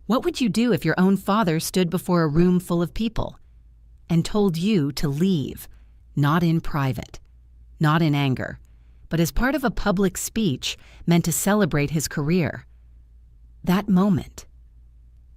What would you do if your own father stood before a room full of people and told you to leave, not in private, not in anger, but as part of a public speech meant to celebrate his career? That moment,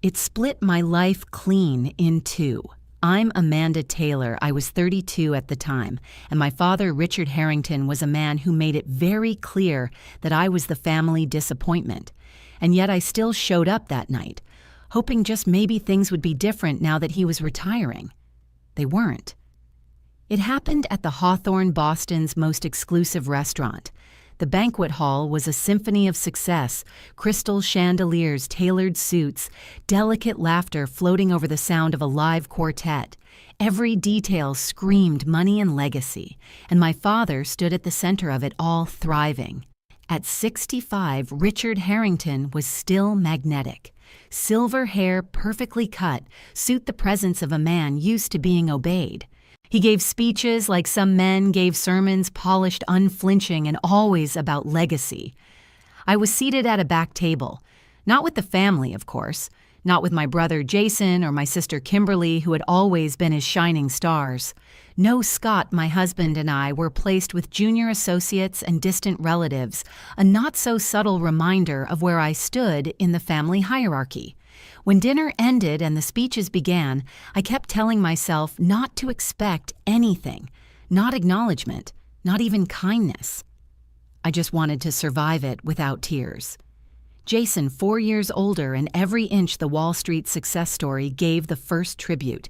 it split my life clean in two. I'm Amanda Taylor. I was 32 at the time, and my father, Richard Harrington, was a man who made it very clear that I was the family disappointment. And yet I still showed up that night, hoping just maybe things would be different now that he was retiring. They weren't. It happened at the Hawthorne, Boston's most exclusive restaurant. The banquet hall was a symphony of success, crystal chandeliers, tailored suits, delicate laughter floating over the sound of a live quartet. Every detail screamed money and legacy, and my father stood at the center of it all, thriving. At 65, Richard Harrington was still magnetic. Silver hair, perfectly cut, suit the presence of a man used to being obeyed. He gave speeches like some men gave sermons, polished, unflinching, and always about legacy. I was seated at a back table, not with the family, of course, not with my brother Jason or my sister Kimberly, who had always been his shining stars. No, Scott, my husband, and I were placed with junior associates and distant relatives, a not-so-subtle reminder of where I stood in the family hierarchy. When dinner ended and the speeches began, I kept telling myself not to expect anything, not acknowledgement, not even kindness. I just wanted to survive it without tears. Jason, 4 years older and every inch the Wall Street success story, gave the first tribute.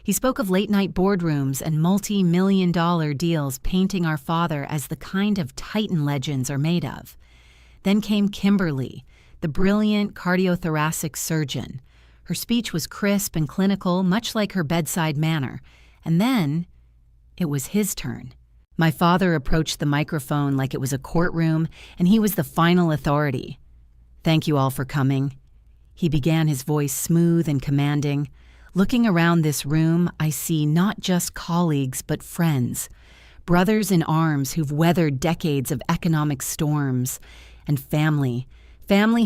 He spoke of late-night boardrooms and multi-million-dollar deals, painting our father as the kind of titan legends are made of. Then came Kimberly, the brilliant cardiothoracic surgeon. Her speech was crisp and clinical, much like her bedside manner. And then, it was his turn. My father approached the microphone like it was a courtroom, and he was the final authority. "Thank you all for coming." He began, his voice smooth and commanding. Looking around this room, I see not just colleagues, but friends. Brothers in arms who've weathered decades of economic storms. And family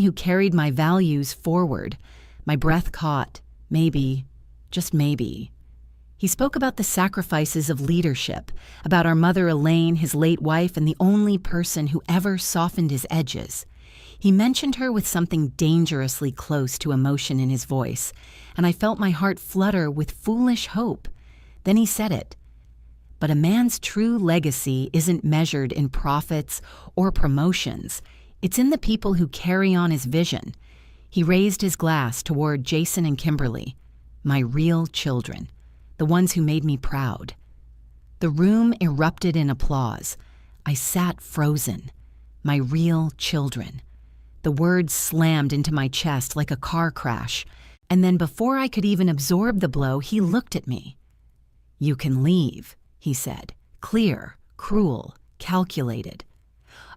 who carried my values forward. My breath caught. Maybe, just maybe. He spoke about the sacrifices of leadership, about our mother Elaine, his late wife, and the only person who ever softened his edges. He mentioned her with something dangerously close to emotion in his voice, and I felt my heart flutter with foolish hope. Then he said it. But a man's true legacy isn't measured in profits or promotions. It's in the people who carry on his vision. He raised his glass toward Jason and Kimberly, my real children, the ones who made me proud. The room erupted in applause. I sat frozen. My real children. The words slammed into my chest like a car crash, and then before I could even absorb the blow, he looked at me. "You can leave," he said, clear, cruel, calculated.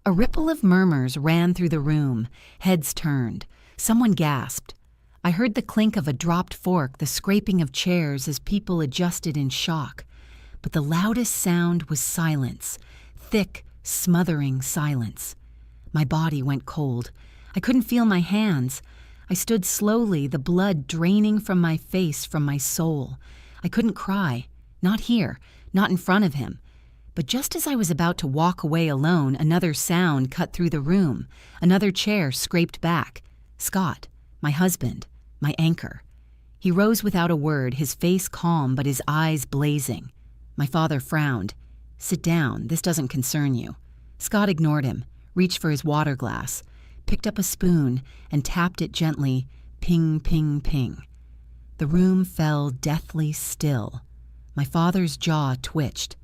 A ripple of murmurs ran through the room, heads turned. Someone gasped. I heard the clink of a dropped fork, the scraping of chairs as people adjusted in shock. But the loudest sound was silence, thick, smothering silence. My body went cold. I couldn't feel my hands. I stood slowly, the blood draining from my face, from my soul. I couldn't cry. Not here, not in front of him. But just as I was about to walk away alone, another sound cut through the room. Another chair scraped back. Scott, my husband, my anchor. He rose without a word, his face calm but his eyes blazing. My father frowned. "Sit down, this doesn't concern you." Scott ignored him, reached for his water glass, picked up a spoon and tapped it gently, ping, ping, ping. The room fell deathly still. My father's jaw twitched.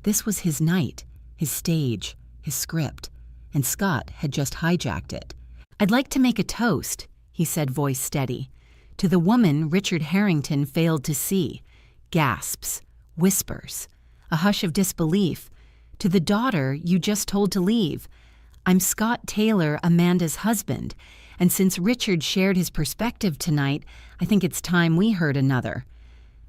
This was his night, his stage, his script, and Scott had just hijacked it. "I'd like to make a toast," he said, voice steady, "to the woman Richard Harrington failed to see." Gasps, whispers, a hush of disbelief. "To the daughter you just told to leave. I'm Scott Taylor, Amanda's husband, and since Richard shared his perspective tonight, I think it's time we heard another."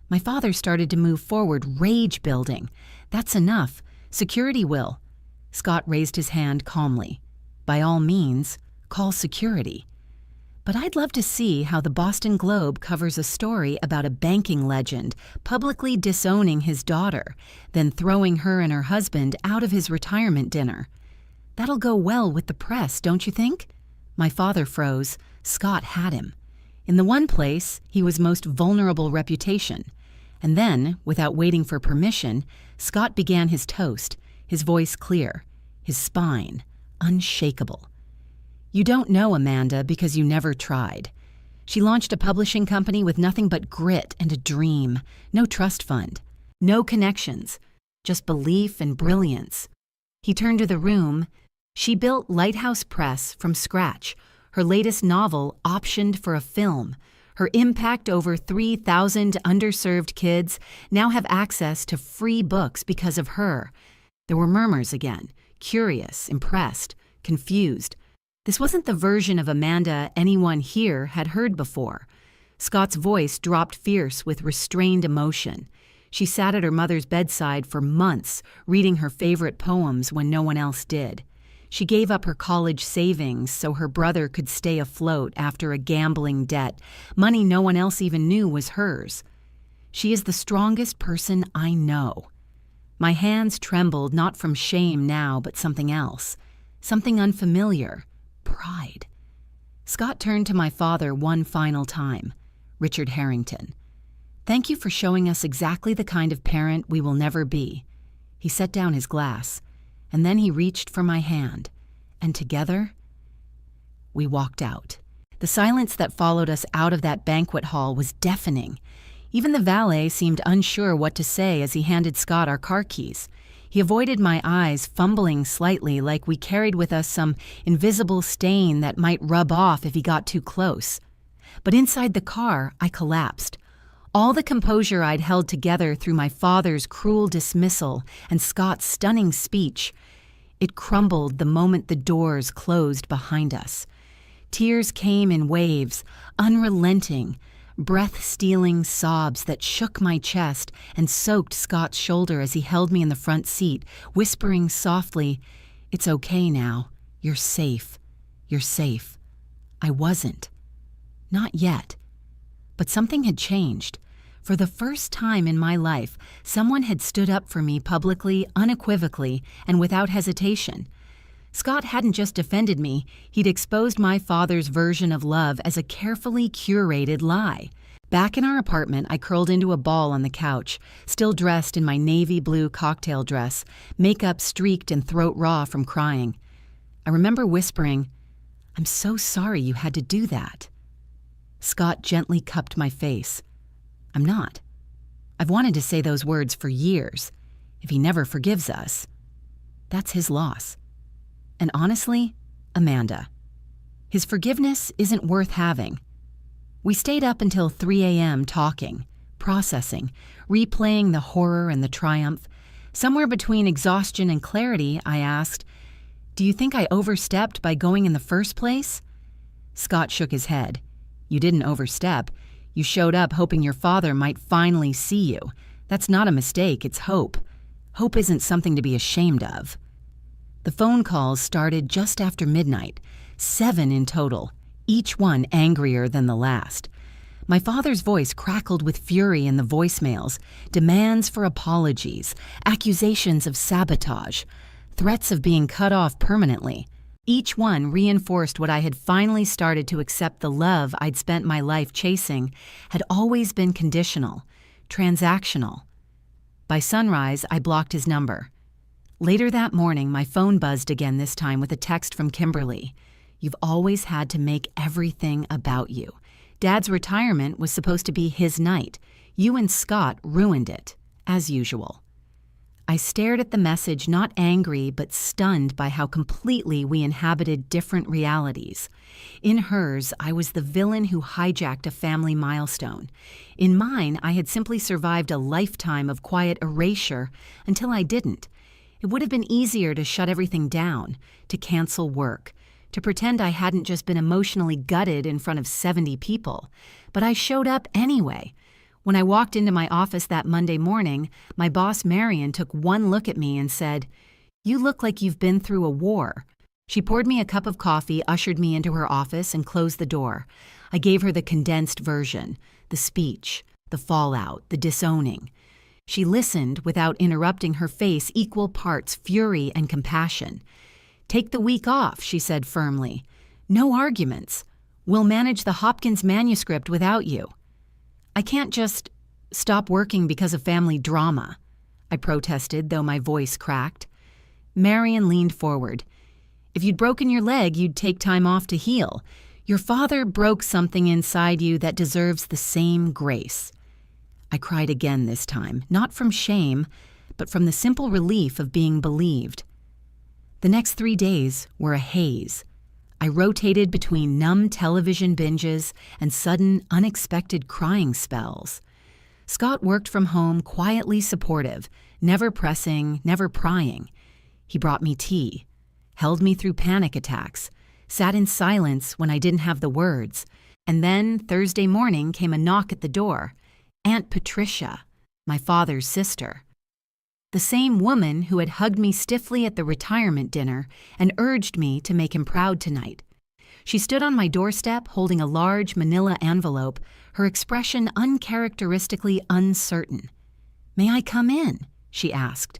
My father started to move forward, rage building. "That's enough. Security will." Scott raised his hand calmly. "By all means, call security." But I'd love to see how the Boston Globe covers a story about a banking legend publicly disowning his daughter, then throwing her and her husband out of his retirement dinner. That'll go well with the press, don't you think? My father froze. Scott had him. In the one place, he was most vulnerable reputation. And then, without waiting for permission, Scott began his toast, his voice clear, his spine unshakable. You don't know Amanda because you never tried. She launched a publishing company with nothing but grit and a dream, no trust fund, no connections, just belief and brilliance. He turned to the room. She built Lighthouse Press from scratch, her latest novel optioned for a film. Her impact over 3,000 underserved kids now have access to free books because of her. There were murmurs again, curious, impressed, confused. This wasn't the version of Amanda anyone here had heard before. Scott's voice dropped fierce with restrained emotion. She sat at her mother's bedside for months, reading her favorite poems when no one else did. She gave up her college savings so her brother could stay afloat after a gambling debt, money no one else even knew was hers. She is the strongest person I know. My hands trembled not from shame now, but something else, something unfamiliar. Pride. Scott turned to my father one final time. Richard Harrington. Thank you for showing us exactly the kind of parent we will never be. He set down his glass, and then he reached for my hand, and together, we walked out. The silence that followed us out of that banquet hall was deafening. Even the valet seemed unsure what to say as he handed Scott our car keys. He avoided my eyes, fumbling slightly like we carried with us some invisible stain that might rub off if he got too close. But inside the car, I collapsed. All the composure I'd held together through my father's cruel dismissal and Scott's stunning speech, it crumbled the moment the doors closed behind us. Tears came in waves, unrelenting, breath-stealing sobs that shook my chest and soaked Scott's shoulder as he held me in the front seat, whispering softly, "It's okay now. You're safe. You're safe." I wasn't. Not yet. But something had changed. For the first time in my life, someone had stood up for me publicly, unequivocally, and without hesitation. Scott hadn't just defended me, he'd exposed my father's version of love as a carefully curated lie. Back in our apartment, I curled into a ball on the couch, still dressed in my navy blue cocktail dress, makeup streaked and throat raw from crying. I remember whispering, "I'm so sorry you had to do that." Scott gently cupped my face. "I'm not. I've wanted to say those words for years. If he never forgives us, that's his loss. And honestly, Amanda, his forgiveness isn't worth having." We stayed up until 3 a.m. talking, processing, replaying the horror and the triumph. Somewhere between exhaustion and clarity, I asked, "Do you think I overstepped by going in the first place?" Scott shook his head. "You didn't overstep. You showed up hoping your father might finally see you. That's not a mistake, it's hope. Hope isn't something to be ashamed of." The phone calls started just after midnight, 7 in total, each one angrier than the last. My father's voice crackled with fury in the voicemails, demands for apologies, accusations of sabotage, threats of being cut off permanently. Each one reinforced what I had finally started to accept: the love I'd spent my life chasing had always been conditional, transactional. By sunrise, I blocked his number. Later that morning, my phone buzzed again, this time with a text from Kimberly. "You've always had to make everything about you. Dad's retirement was supposed to be his night. You and Scott ruined it, as usual." I stared at the message, not angry, but stunned by how completely we inhabited different realities. In hers, I was the villain who hijacked a family milestone. In mine, I had simply survived a lifetime of quiet erasure until I didn't. It would have been easier to shut everything down, to cancel work, to pretend I hadn't just been emotionally gutted in front of 70 people. But I showed up anyway. When I walked into my office that Monday morning, my boss Marion took one look at me and said, "You look like you've been through a war." She poured me a cup of coffee, ushered me into her office, and closed the door. I gave her the condensed version, the speech, the fallout, the disowning. She listened without interrupting, her face equal parts fury and compassion. "Take the week off," she said firmly. "No arguments. We'll manage the Hopkins manuscript without you." "I can't just stop working because of family drama," I protested, though my voice cracked. Marion leaned forward. "If you'd broken your leg, you'd take time off to heal. Your father broke something inside you that deserves the same grace." I cried again this time, not from shame, but from the simple relief of being believed. The next 3 days were a haze. I rotated between numb television binges and sudden, unexpected crying spells. Scott worked from home, quietly supportive, never pressing, never prying. He brought me tea, held me through panic attacks, sat in silence when I didn't have the words. And then Thursday morning came a knock at the door. Aunt Patricia, my father's sister. The same woman who had hugged me stiffly at the retirement dinner and urged me to make him proud tonight. She stood on my doorstep holding a large manila envelope, her expression uncharacteristically uncertain. "May I come in?" she asked.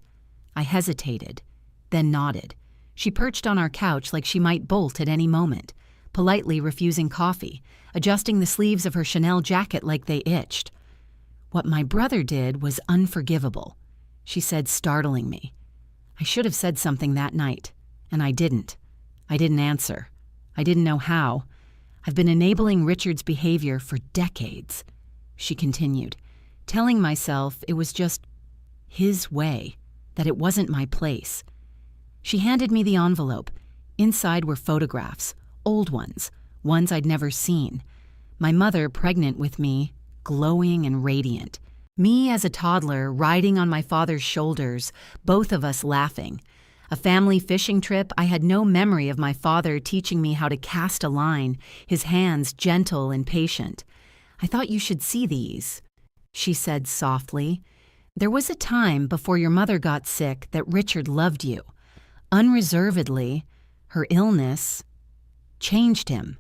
I hesitated, then nodded. She perched on our couch like she might bolt at any moment, politely refusing coffee, adjusting the sleeves of her Chanel jacket like they itched. "What my brother did was unforgivable," she said, startling me. I should have said something that night, and I didn't. I didn't answer. I didn't know how. "I've been enabling Richard's behavior for decades," she continued, telling myself it was just his way, that it wasn't my place. She handed me the envelope. Inside were photographs, old ones I'd never seen. My mother pregnant with me, glowing and radiant. Me as a toddler riding on my father's shoulders, both of us laughing. A family fishing trip. I had no memory of my father teaching me how to cast a line, his hands gentle and patient. "I thought you should see these," she said softly. "There was a time before your mother got sick that Richard loved you. Unreservedly, her illness changed him.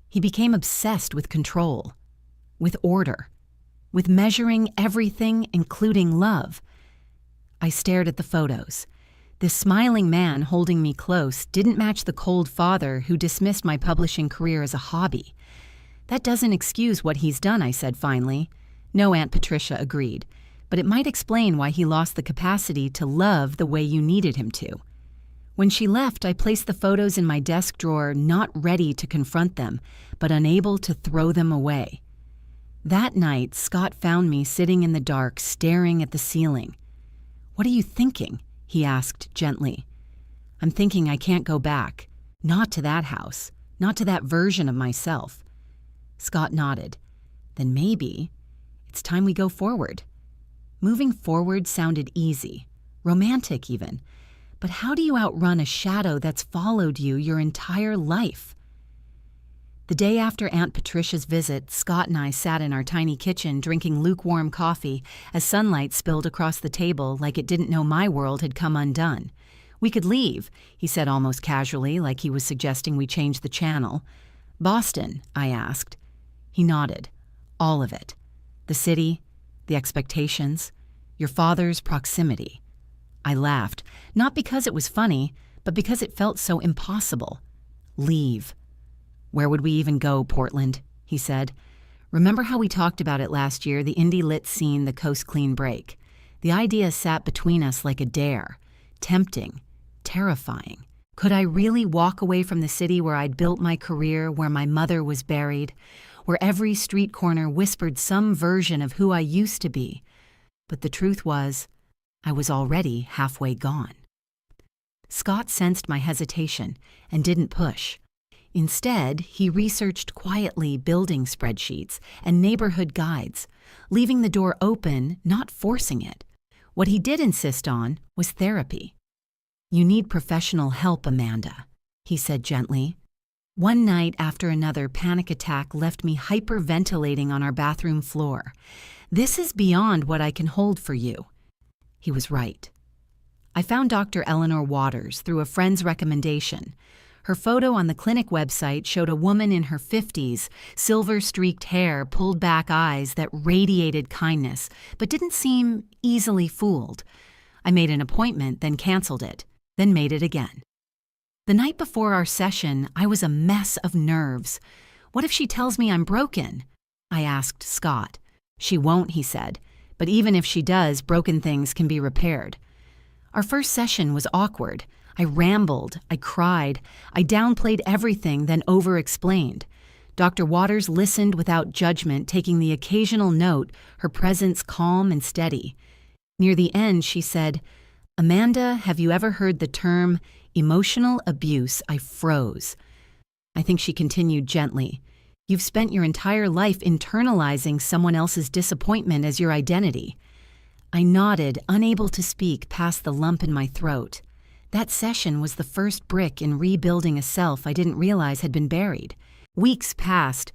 He became obsessed with control, with order, with measuring everything, including love." I stared at the photos. This smiling man holding me close didn't match the cold father who dismissed my publishing career as a hobby. "That doesn't excuse what he's done," I said finally. "No," Aunt Patricia agreed, "but it might explain why he lost the capacity to love the way you needed him to." When she left, I placed the photos in my desk drawer, not ready to confront them, but unable to throw them away. That night, Scott found me sitting in the dark, staring at the ceiling. "What are you thinking?" he asked gently. "I'm thinking I can't go back. Not to that house. Not to that version of myself." Scott nodded. "Then maybe it's time we go forward." Moving forward sounded easy, romantic even. But how do you outrun a shadow that's followed you your entire life? The day after Aunt Patricia's visit, Scott and I sat in our tiny kitchen drinking lukewarm coffee as sunlight spilled across the table like it didn't know my world had come undone. "We could leave," he said almost casually, like he was suggesting we change the channel. "Boston?" I asked. He nodded. "All of it. The city, the expectations, your father's proximity." I laughed, not because it was funny, but because it felt so impossible. "Leave." "Where would we even go, Portland?" he said. "Remember how we talked about it last year, the indie-lit scene, the Coast Clean break? The idea sat between us like a dare, tempting, terrifying. Could I really walk away from the city where I'd built my career, where my mother was buried, where every street corner whispered some version of who I used to be? But the truth was, I was already halfway gone." Scott sensed my hesitation and didn't push. Instead, he researched quietly building spreadsheets and neighborhood guides, leaving the door open, not forcing it. What he did insist on was therapy. "You need professional help, Amanda," he said gently. One night after another panic attack left me hyperventilating on our bathroom floor. "This is beyond what I can hold for you." He was right. I found Dr. Eleanor Waters through a friend's recommendation. Her photo on the clinic website showed a woman in her 50s, silver-streaked hair, pulled-back eyes that radiated kindness, but didn't seem easily fooled. I made an appointment, then canceled it, then made it again. The night before our session, I was a mess of nerves. What if she tells me I'm broken? I asked Scott. She won't, he said, but even if she does, broken things can be repaired. Our first session was awkward. I rambled, I cried, I downplayed everything, then over-explained. Dr. Waters listened without judgment, taking the occasional note, her presence calm and steady. Near the end, she said, "Amanda, have you ever heard the term emotional abuse?" I froze. I think she continued gently, "You've spent your entire life internalizing someone else's disappointment as your identity." I nodded, unable to speak past the lump in my throat. That session was the first brick in rebuilding a self I didn't realize had been buried. Weeks passed.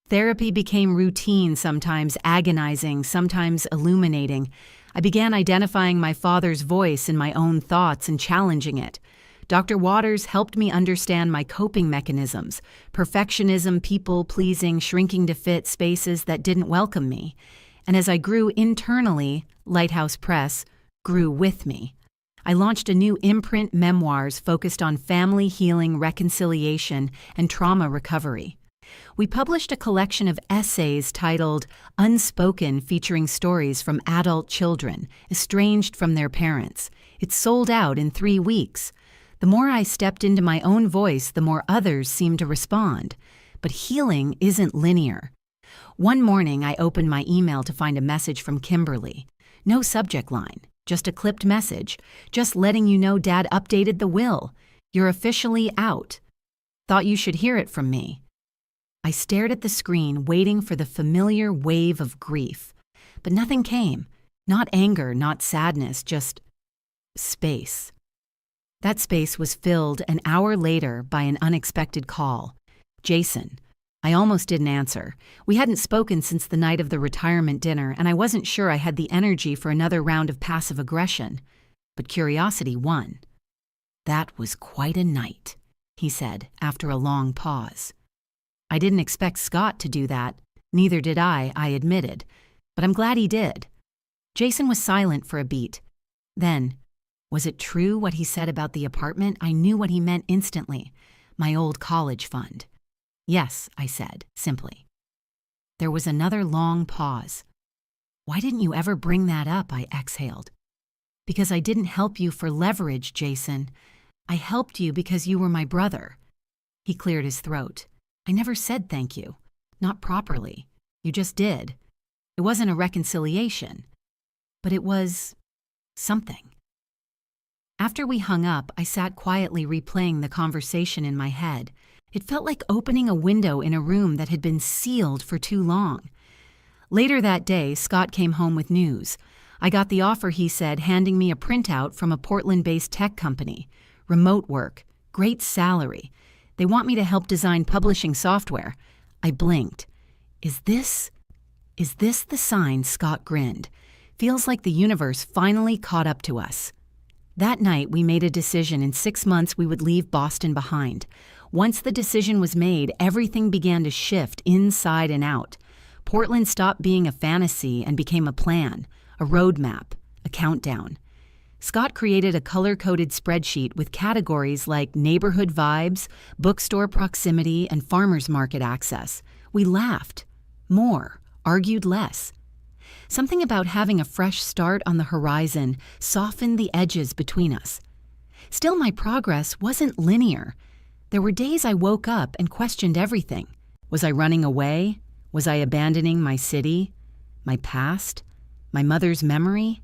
Therapy became routine, sometimes agonizing, sometimes illuminating. I began identifying my father's voice in my own thoughts and challenging it. Dr. Waters helped me understand my coping mechanisms: perfectionism, people-pleasing, shrinking to fit spaces that didn't welcome me. And as I grew internally, Lighthouse Press grew with me. I launched a new imprint, Memoirs, focused on family healing, reconciliation, and trauma recovery. We published a collection of essays titled Unspoken, featuring stories from adult children, estranged from their parents. It sold out in 3 weeks. The more I stepped into my own voice, the more others seemed to respond. But healing isn't linear. One morning, I opened my email to find a message from Kimberly. No subject line. Just a clipped message, just letting you know Dad updated the will. You're officially out. Thought you should hear it from me. I stared at the screen, waiting for the familiar wave of grief. But nothing came. Not anger, not sadness, just space. That space was filled an hour later by an unexpected call. Jason. I almost didn't answer. We hadn't spoken since the night of the retirement dinner, and I wasn't sure I had the energy for another round of passive aggression. But curiosity won. "That was quite a night," he said after a long pause. I didn't expect Scott to do that. Neither did I admitted. But I'm glad he did. Jason was silent for a beat. Then, was it true what he said about the apartment? I knew what he meant instantly. My old college fund. "Yes," I said, simply. There was another long pause. "Why didn't you ever bring that up?" I exhaled. "Because I didn't help you for leverage, Jason. I helped you because you were my brother." He cleared his throat. "I never said thank you. Not properly. You just did. It wasn't a reconciliation. But it was something." After we hung up, I sat quietly replaying the conversation in my head. It felt like opening a window in a room that had been sealed for too long. Later that day, Scott came home with news. I got the offer, he said, handing me a printout from a Portland-based tech company. Remote work, great salary. They want me to help design publishing software. I blinked. Is this the sign?" Scott grinned. "Feels like the universe finally caught up to us." That night, we made a decision. In 6 months, we would leave Boston behind. Once the decision was made, everything began to shift inside and out. Portland stopped being a fantasy and became a plan, a roadmap, a countdown. Scott created a color-coded spreadsheet with categories like neighborhood vibes, bookstore proximity, and farmers market access. We laughed more, argued less. Something about having a fresh start on the horizon softened the edges between us. Still, my progress wasn't linear. There were days I woke up and questioned everything. Was I running away? Was I abandoning my city, my past, my mother's memory?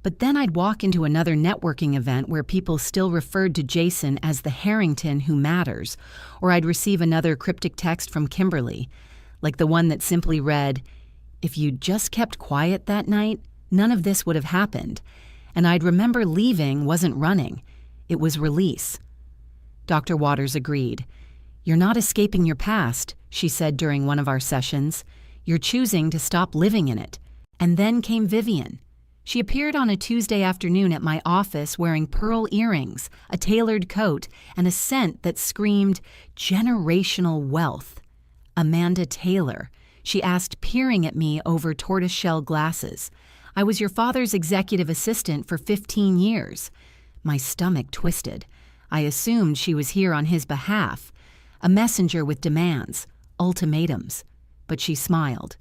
But then I'd walk into another networking event where people still referred to Jason as the Harrington who matters, or I'd receive another cryptic text from Kimberly, like the one that simply read, "If you'd just kept quiet that night, none of this would have happened." And I'd remember leaving wasn't running. It was release. Dr. Waters agreed. "You're not escaping your past," she said during one of our sessions. "You're choosing to stop living in it." And then came Vivian. She appeared on a Tuesday afternoon at my office wearing pearl earrings, a tailored coat, and a scent that screamed generational wealth. "Amanda Taylor," she asked, peering at me over tortoiseshell glasses. "I was your father's executive assistant for 15 years. My stomach twisted. I assumed she was here on his behalf, a messenger with demands, ultimatums. But she smiled.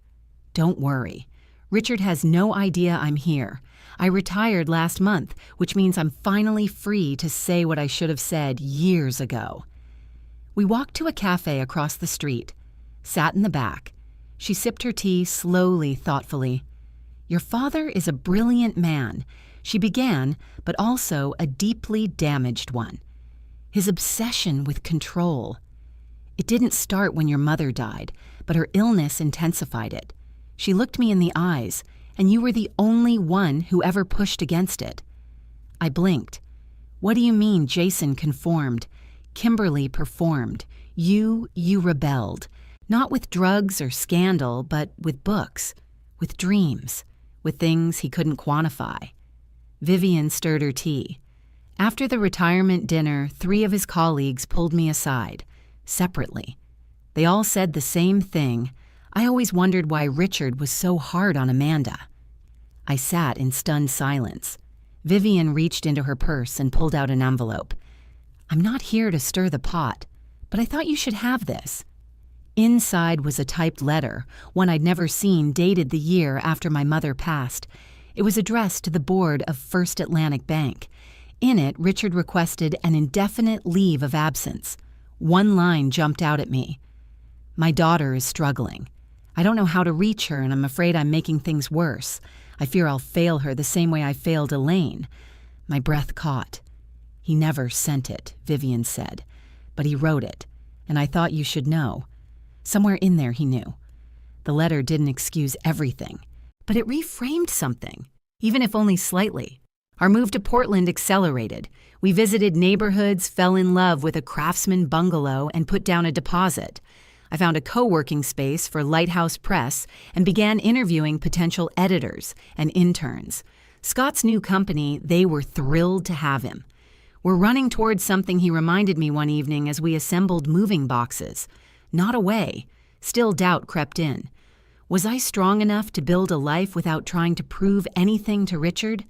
"Don't worry. Richard has no idea I'm here. I retired last month, which means I'm finally free to say what I should have said years ago." We walked to a cafe across the street, sat in the back. She sipped her tea slowly, thoughtfully. "Your father is a brilliant man," she began, but also a deeply damaged one. "His obsession with control. It didn't start when your mother died, but her illness intensified it. She looked me in the eyes, and you were the only one who ever pushed against it." I blinked. "What do you mean Jason conformed? Kimberly performed. You rebelled. Not with drugs or scandal, but with books, with dreams, with things he couldn't quantify." Vivian stirred her tea. After the retirement dinner, 3 of his colleagues pulled me aside, separately. They all said the same thing. I always wondered why Richard was so hard on Amanda. I sat in stunned silence. Vivian reached into her purse and pulled out an envelope. "I'm not here to stir the pot, but I thought you should have this." Inside was a typed letter, one I'd never seen, dated the year after my mother passed. It was addressed to the board of First Atlantic Bank. In it, Richard requested an indefinite leave of absence. One line jumped out at me. "My daughter is struggling. I don't know how to reach her, and I'm afraid I'm making things worse. I fear I'll fail her the same way I failed Elaine." My breath caught. "He never sent it," Vivian said, "but he wrote it, and I thought you should know. Somewhere in there he knew. The letter didn't excuse everything, but it reframed something, even if only slightly. Our move to Portland accelerated. We visited neighborhoods, fell in love with a craftsman bungalow, and put down a deposit. I found a co-working space for Lighthouse Press and began interviewing potential editors and interns. Scott's new company, they were thrilled to have him. We're running towards something he reminded me one evening as we assembled moving boxes. Not away. Still doubt crept in. Was I strong enough to build a life without trying to prove anything to Richard?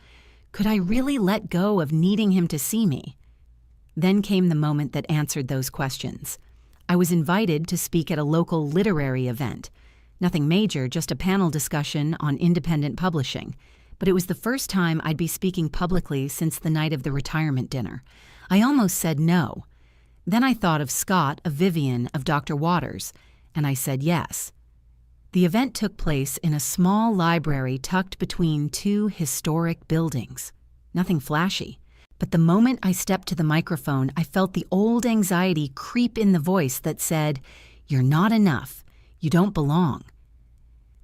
Could I really let go of needing him to see me? Then came the moment that answered those questions. I was invited to speak at a local literary event. Nothing major, just a panel discussion on independent publishing. But it was the first time I'd be speaking publicly since the night of the retirement dinner. I almost said no. Then I thought of Scott, of Vivian, of Dr. Waters, and I said yes. The event took place in a small library tucked between 2 historic buildings. Nothing flashy. But the moment I stepped to the microphone, I felt the old anxiety creep in the voice that said, "You're not enough. You don't belong."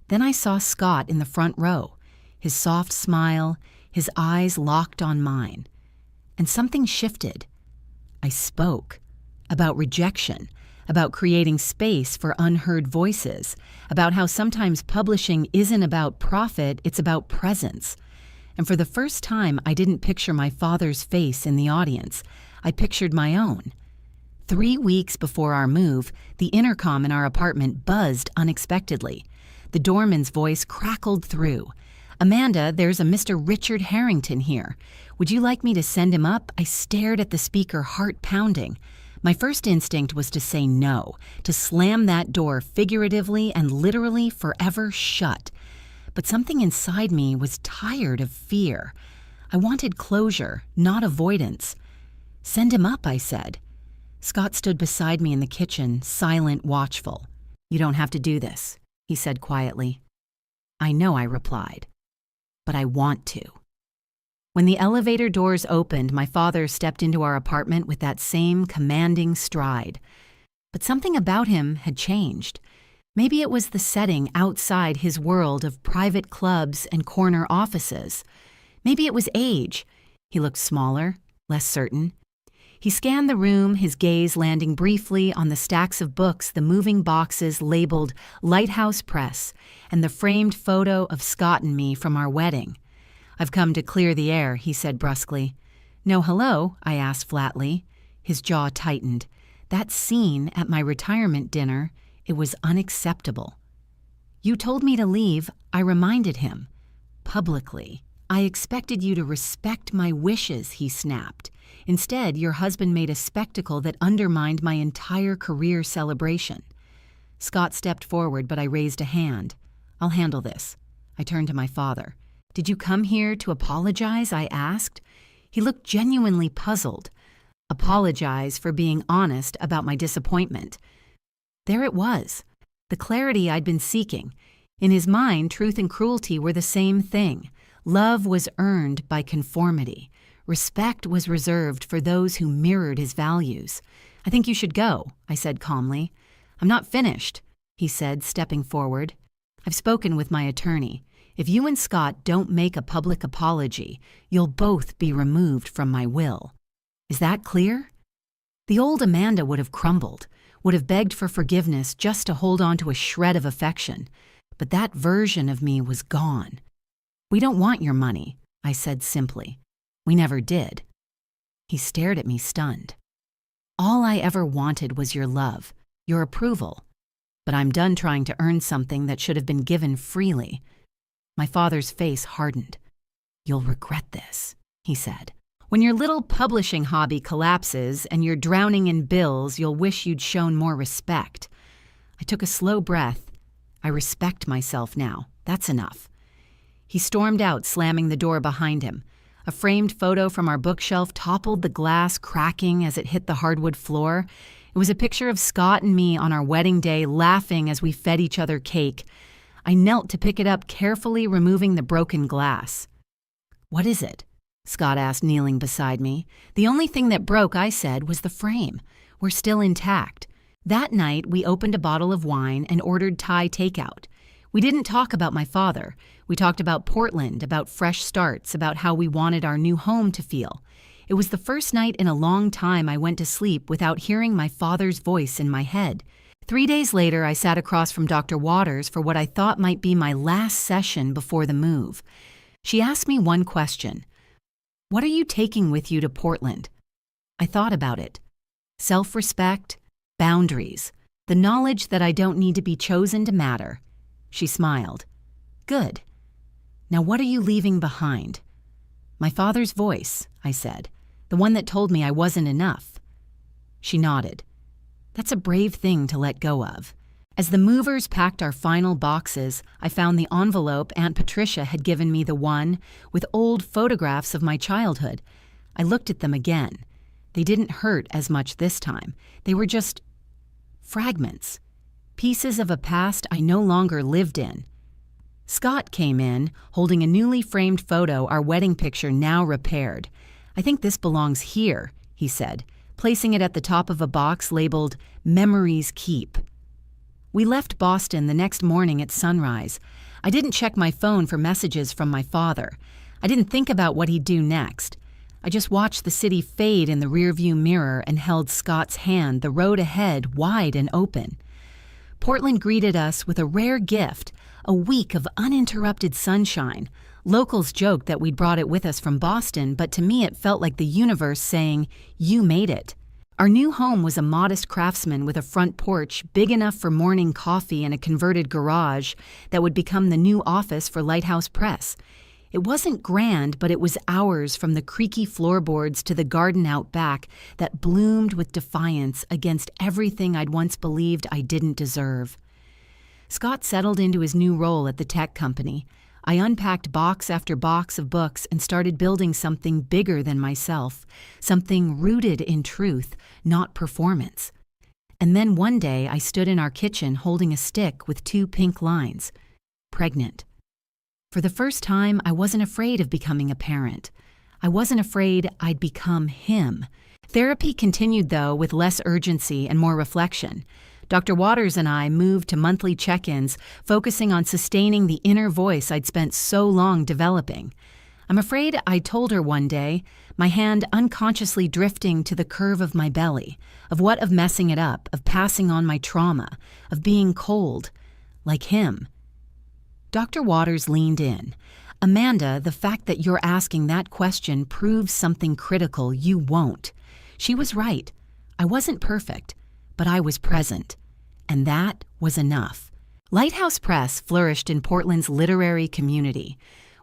Then I saw Scott in the front row, his soft smile, his eyes locked on mine. And something shifted. I spoke. About rejection, about creating space for unheard voices, about how sometimes publishing isn't about profit, it's about presence. And for the first time, I didn't picture my father's face in the audience. I pictured my own. 3 weeks before our move, the intercom in our apartment buzzed unexpectedly. The doorman's voice crackled through. "Amanda, there's a Mr. Richard Harrington here. Would you like me to send him up?" I stared at the speaker, heart pounding. My first instinct was to say no, to slam that door figuratively and literally forever shut. But something inside me was tired of fear. I wanted closure, not avoidance. "Send him up," I said. Scott stood beside me in the kitchen, silent, watchful. "You don't have to do this," he said quietly. "I know," I replied, "but I want to." When the elevator doors opened, my father stepped into our apartment with that same commanding stride. But something about him had changed. Maybe it was the setting outside his world of private clubs and corner offices. Maybe it was age. He looked smaller, less certain. He scanned the room, his gaze landing briefly on the stacks of books, the moving boxes labeled Lighthouse Press, and the framed photo of Scott and me from our wedding. "I've come to clear the air," he said brusquely. "No hello?" I asked flatly. His jaw tightened. That scene at my retirement dinner, it was unacceptable. "You told me to leave," I reminded him. Publicly. "I expected you to respect my wishes," he snapped. "Instead, your husband made a spectacle that undermined my entire career celebration." Scott stepped forward, but I raised a hand. "I'll handle this." I turned to my father. "Did you come here to apologize?" I asked. He looked genuinely puzzled. Apologize for being honest about my disappointment. There it was, the clarity I'd been seeking. In his mind, truth and cruelty were the same thing. Love was earned by conformity. Respect was reserved for those who mirrored his values. "I think you should go," I said calmly. "I'm not finished," he said, stepping forward. "I've spoken with my attorney. If you and Scott don't make a public apology, you'll both be removed from my will. Is that clear?" The old Amanda would have crumbled, would have begged for forgiveness just to hold on to a shred of affection. But that version of me was gone. "We don't want your money," I said simply. "We never did." He stared at me stunned. "All I ever wanted was your love, your approval. But I'm done trying to earn something that should have been given freely." My father's face hardened. "You'll regret this," he said. "When your little publishing hobby collapses and you're drowning in bills, you'll wish you'd shown more respect." I took a slow breath. I respect myself now. That's enough. He stormed out, slamming the door behind him. A framed photo from our bookshelf toppled the glass, cracking as it hit the hardwood floor. It was a picture of Scott and me on our wedding day, laughing as we fed each other cake. I knelt to pick it up, carefully removing the broken glass. "What is it?" Scott asked, kneeling beside me. "The only thing that broke," I said, "was the frame. We're still intact." That night, we opened a bottle of wine and ordered Thai takeout. We didn't talk about my father. We talked about Portland, about fresh starts, about how we wanted our new home to feel. It was the first night in a long time I went to sleep without hearing my father's voice in my head. 3 days later, I sat across from Dr. Waters for what I thought might be my last session before the move. She asked me one question. "What are you taking with you to Portland?" I thought about it. Self-respect, boundaries, the knowledge that I don't need to be chosen to matter. She smiled. "Good. Now what are you leaving behind?" "My father's voice," I said, "the one that told me I wasn't enough." She nodded. "That's a brave thing to let go of." As the movers packed our final boxes, I found the envelope Aunt Patricia had given me, the one with old photographs of my childhood. I looked at them again. They didn't hurt as much this time. They were just fragments, pieces of a past I no longer lived in. Scott came in, holding a newly framed photo, our wedding picture now repaired. "I think this belongs here," he said, placing it at the top of a box labeled "Memories Keep." We left Boston the next morning at sunrise. I didn't check my phone for messages from my father. I didn't think about what he'd do next. I just watched the city fade in the rearview mirror and held Scott's hand, the road ahead wide and open. Portland greeted us with a rare gift, a week of uninterrupted sunshine. Locals joked that we'd brought it with us from Boston, but to me it felt like the universe saying, "You made it." Our new home was a modest craftsman with a front porch big enough for morning coffee and a converted garage that would become the new office for Lighthouse Press. It wasn't grand, but it was ours, from the creaky floorboards to the garden out back that bloomed with defiance against everything I'd once believed I didn't deserve. Scott settled into his new role at the tech company. I unpacked box after box of books and started building something bigger than myself, something rooted in truth, not performance. And then one day I stood in our kitchen holding a stick with 2 pink lines. Pregnant. For the first time, I wasn't afraid of becoming a parent. I wasn't afraid I'd become him. Therapy continued, though, with less urgency and more reflection. Dr. Waters and I moved to monthly check-ins, focusing on sustaining the inner voice I'd spent so long developing. I'm afraid I told her one day, my hand unconsciously drifting to the curve of my belly, of what of messing it up, of passing on my trauma, of being cold, like him. Dr. Waters leaned in. Amanda, the fact that you're asking that question proves something critical you won't. She was right. I wasn't perfect, but I was present. And that was enough. Lighthouse Press flourished in Portland's literary community.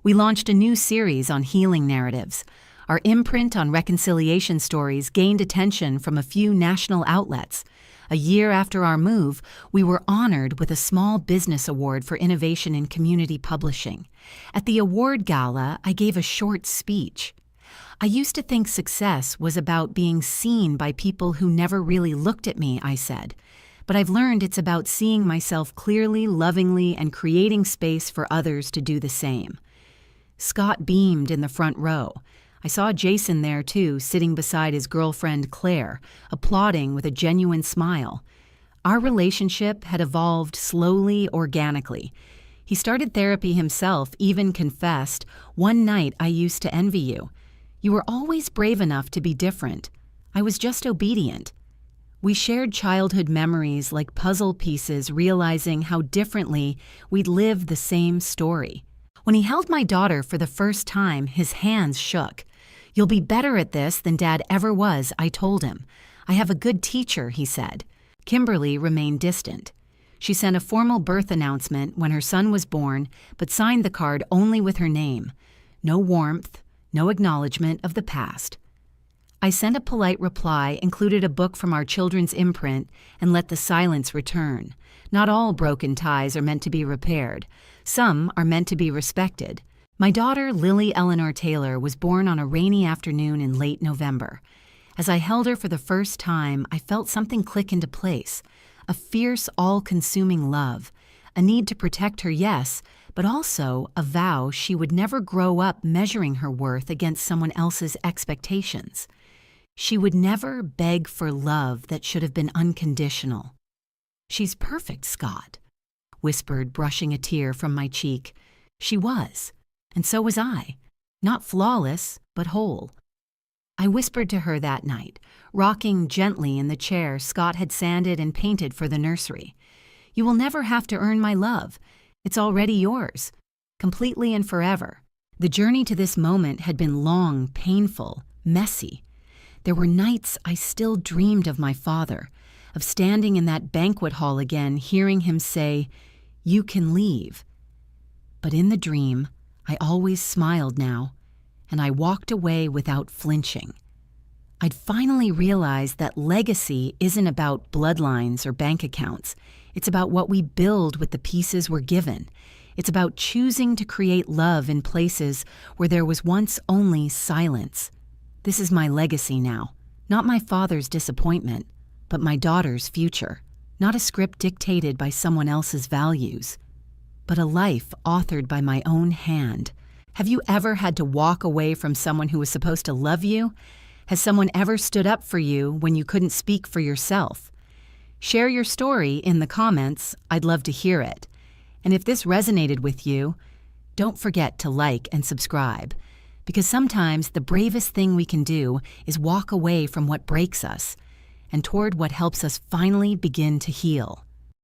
We launched a new series on healing narratives. Our imprint on reconciliation stories gained attention from a few national outlets. A year after our move, we were honored with a Small Business Award for Innovation in Community Publishing. At the award gala, I gave a short speech. I used to think success was about being seen by people who never really looked at me, I said. But I've learned it's about seeing myself clearly, lovingly, and creating space for others to do the same. Scott beamed in the front row. I saw Jason there too, sitting beside his girlfriend Claire, applauding with a genuine smile. Our relationship had evolved slowly, organically. He started therapy himself, even confessed, "One night I used to envy you. You were always brave enough to be different. I was just obedient." We shared childhood memories like puzzle pieces, realizing how differently we'd lived the same story. When he held my daughter for the first time, his hands shook. "You'll be better at this than Dad ever was," I told him. "I have a good teacher," he said. Kimberly remained distant. She sent a formal birth announcement when her son was born, but signed the card only with her name. No warmth, no acknowledgement of the past. I sent a polite reply, included a book from our children's imprint, and let the silence return. Not all broken ties are meant to be repaired. Some are meant to be respected. My daughter, Lily Eleanor Taylor, was born on a rainy afternoon in late November. As I held her for the first time, I felt something click into place. A fierce, all-consuming love. A need to protect her, yes, but also a vow she would never grow up measuring her worth against someone else's expectations. She would never beg for love that should have been unconditional. "She's perfect, Scott," whispered, brushing a tear from my cheek. She was, and so was I. Not flawless, but whole. I whispered to her that night, rocking gently in the chair Scott had sanded and painted for the nursery. "You will never have to earn my love. It's already yours, completely and forever." The journey to this moment had been long, painful, messy. There were nights I still dreamed of my father, of standing in that banquet hall again, hearing him say, "You can leave." But in the dream, I always smiled now, and I walked away without flinching. I'd finally realized that legacy isn't about bloodlines or bank accounts. It's about what we build with the pieces we're given. It's about choosing to create love in places where there was once only silence. This is my legacy now. Not my father's disappointment, but my daughter's future. Not a script dictated by someone else's values, but a life authored by my own hand. Have you ever had to walk away from someone who was supposed to love you? Has someone ever stood up for you when you couldn't speak for yourself? Share your story in the comments. I'd love to hear it. And if this resonated with you, don't forget to like and subscribe. Because sometimes the bravest thing we can do is walk away from what breaks us and toward what helps us finally begin to heal.